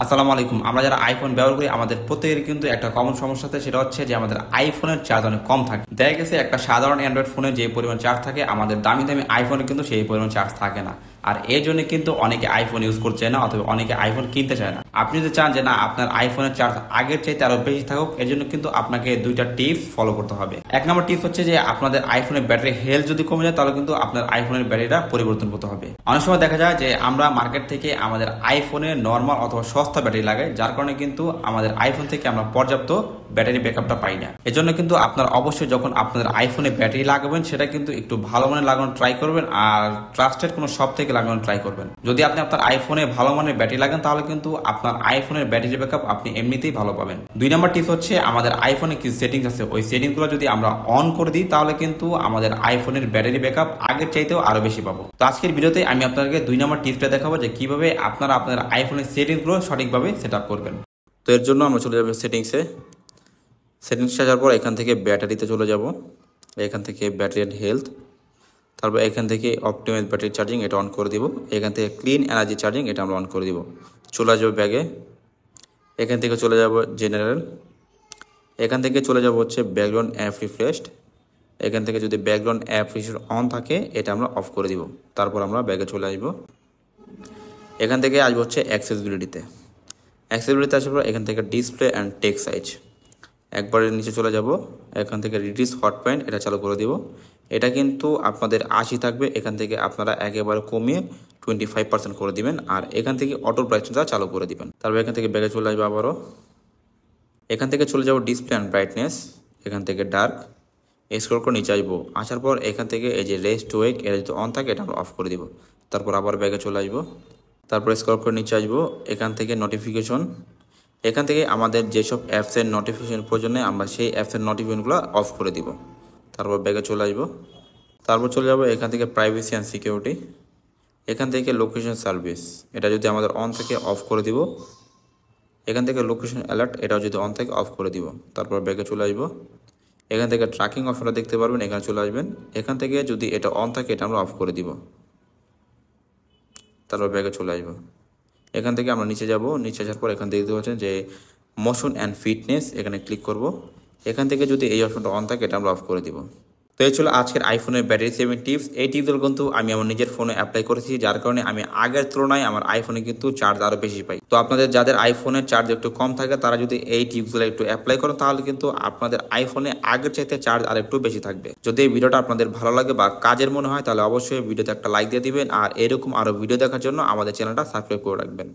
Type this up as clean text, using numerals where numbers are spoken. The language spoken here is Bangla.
আসসালামু আলাইকুম। আমরা যারা আইফোন ব্যবহার করি আমাদের প্রত্যেকের কিন্তু একটা কমন সমস্যা থাকে, সেটা হচ্ছে যে আমাদের আইফোনের চার্জ অনেক কম থাকে। দেখা গেছে একটা সাধারণ অ্যান্ড্রয়েড ফোনে যে পরিমাণ চার্জ থাকে আমাদের দামি দামি আইফোনে কিন্তু সেই পরিমাণ চার্জ থাকে না। আর এই জন্য কিন্তু অনেকে আইফোন ইউজ করছে না, অথবা অনেকে আইফোন কিনতে চায় না। আপনি যদি চান যে না আপনার আইফোনের চার্জ আগের চাইতে আরো বেশি থাকুক, এর জন্য কিন্তু আপনাকে দুইটা টিপস ফলো করতে হবে। এক নম্বর টিপস হচ্ছে যে আপনাদের আইফোনের ব্যাটারি হেলথ যদি কমে যায় তাহলে কিন্তু আপনার আইফোনের ব্যাটারিটা পরিবর্তন করতে হবে। অনেক সময় দেখা যায় যে আমরা মার্কেট থেকে আমাদের আইফোনে নর্মাল অথবা সস্তা ব্যাটারি লাগাই, যার কারণে কিন্তু আমাদের আইফোন থেকে আমরা পর্যাপ্ত ব্যাটারি ব্যাকআপটা পাই না। এজন্য কিন্তু আপনার অবশ্যই যখন আপনাদের আইফোনে ব্যাটারি লাগাবেন সেটা কিন্তু একটু ভালো মানের লাগানো ট্রাই করবেন, আর ট্রাস্টেড কোনো শপ থেকে লাগানো ট্রাই করবেন। যদি আপনি আপনার আইফোনে ভালো মানের ব্যাটারি লাগান তাহলে কিন্তু আপনার আইফোনের ব্যাটারি ব্যাকআপ আপনি এমনিতেই ভালো পাবেন। দুই নম্বর টিপস হচ্ছে আমাদের আইফোনে কিছু সেটিংস আছে, ওই সেটিংসগুলো যদি আমরা অন করে দিই তাহলে কিন্তু আমাদের আইফোনের ব্যাটারি ব্যাকআপ আগের চাইতেও আরো বেশি পাবো। তো আজকের ভিডিওতে আমি আপনাদেরকে দুই নম্বর টিপসটা দেখাবো যে কিভাবে আপনারা আপনার আইফোনের সেটিংসগুলো সঠিকভাবে সেট আপ করবেন। তো এর জন্য আমরা চলে যাবো সেটিংসে। সেটিংসে আসার পর এখান থেকে ব্যাটারিতে চলে যাব, এখান থেকে ব্যাটারি অ্যান্ড হেলথ, তারপর এখান থেকে অপটিমাইজ ব্যাটারি চার্জিং এটা অন করে দিব। এখান থেকে ক্লিন এনার্জি চার্জিং এটা আমরা অন করে দিব। চলে আসবো ব্যাগে, এখান থেকে চলে যাব জেনারেল, এখান থেকে চলে যাব হচ্ছে ব্যাকগ্রাউন্ড অ্যাপ রিফ্রেশড। এখান থেকে যদি ব্যাকগ্রাউন্ড অ্যাপ রিফ্রেশ অন থাকে এটা আমরা অফ করে দিব। তারপর আমরা ব্যাগে চলে আসবো, এখান থেকে আসবো হচ্ছে অ্যাক্সেসিবিলিটিতে। অ্যাক্সেসিবিলিটিতে আসার পর এখান থেকে ডিসপ্লে অ্যান্ড টেক্সট সাইজ একবারের নিচে চলে যাব, এখান থেকে রিডিউস হট পয়েন্ট এটা চালু করে দিব। এটা কিন্তু আপনাদের 80 থাকবে, এখান থেকে আপনারা একেবারে কমিয়ে 25% করে দিবেন, আর এখান থেকে অটো ব্রাইটনেসটা চালু করে দিবেন। তারপর এখান থেকে ব্যাগে চলে আসবে আবারও, এখান থেকে চলে যাব ডিসপ্লে অ্যান্ড ব্রাইটনেস, এখান থেকে ডার্ক স্ক্রল করে নিচে আসবো। আসার পর এখান থেকে এই যে রেস্ট টু ওয়েক এটা যদি অন থাকে এটা আমরা অফ করে দিব। তারপর আবার ব্যাগে চলে আসবো, তারপর স্ক্রল করে নিচে আসবো, এখান থেকে নোটিফিকেশন, এখান থেকে আমাদের যেসব অ্যাপসের নোটিফিকেশন প্রয়োজনে আমরা সেই অ্যাপসের নোটিফিকেশনগুলো অফ করে দিব। তারপর ব্যাগে চলে আসবো, তারপর চলে যাব এখান থেকে প্রাইভেসি অ্যান্ড সিকিউরিটি, এখান থেকে লোকেশন সার্ভিস এটা যদি আমাদের অন থেকে অফ করে দিব। এখান থেকে লোকেশন অ্যালার্ট এটাও যদি অন থেকে অফ করে দিব। তারপর ব্যাগে চলে আসবো, এখান থেকে ট্র্যাকিং অপশনটা দেখতে পারবেন, এখানে চলে আসবেন। এখান থেকে যদি এটা অন থাকে এটা আমরা অফ করে দিব। তারপর ব্যাগে চলে আসবো, এখান থেকে আমরা নিচে যাব, নিচে আসার পর এখান থেকে দেখতে পাচ্ছেন যে মোশন অ্যান্ড ফিটনেস এখানে ক্লিক করব। এখান থেকে যদি এই অপশনটা অন থাকে এটা আমরা অফ করে দিব। তো এই ছিল আজকের আইফোনের ব্যাটারি সেভিং টিপস। এই টিপসগুলো কিন্তু আমি আমার নিজের ফোনে অ্যাপ্লাই করেছি, যার কারণে আমি আগের তুলনায় আমার আইফোনে কিন্তু চার্জ আরও বেশি পাই। তো আপনাদের যাদের আইফোনের চার্জ একটু কম থাকে তারা যদি এই টিপসগুলো একটু অ্যাপ্লাই করেন তাহলে কিন্তু আপনাদের আইফোনে আগের চাইতে চার্জ আর একটু বেশি থাকবে। যদি এই ভিডিওটা আপনাদের ভালো লাগে বা কাজের মনে হয় তাহলে অবশ্যই ভিডিওতে একটা লাইক দিয়ে দিবেন, আর এরকম আরও ভিডিও দেখার জন্য আমাদের চ্যানেলটা সাবস্ক্রাইব করে রাখবেন।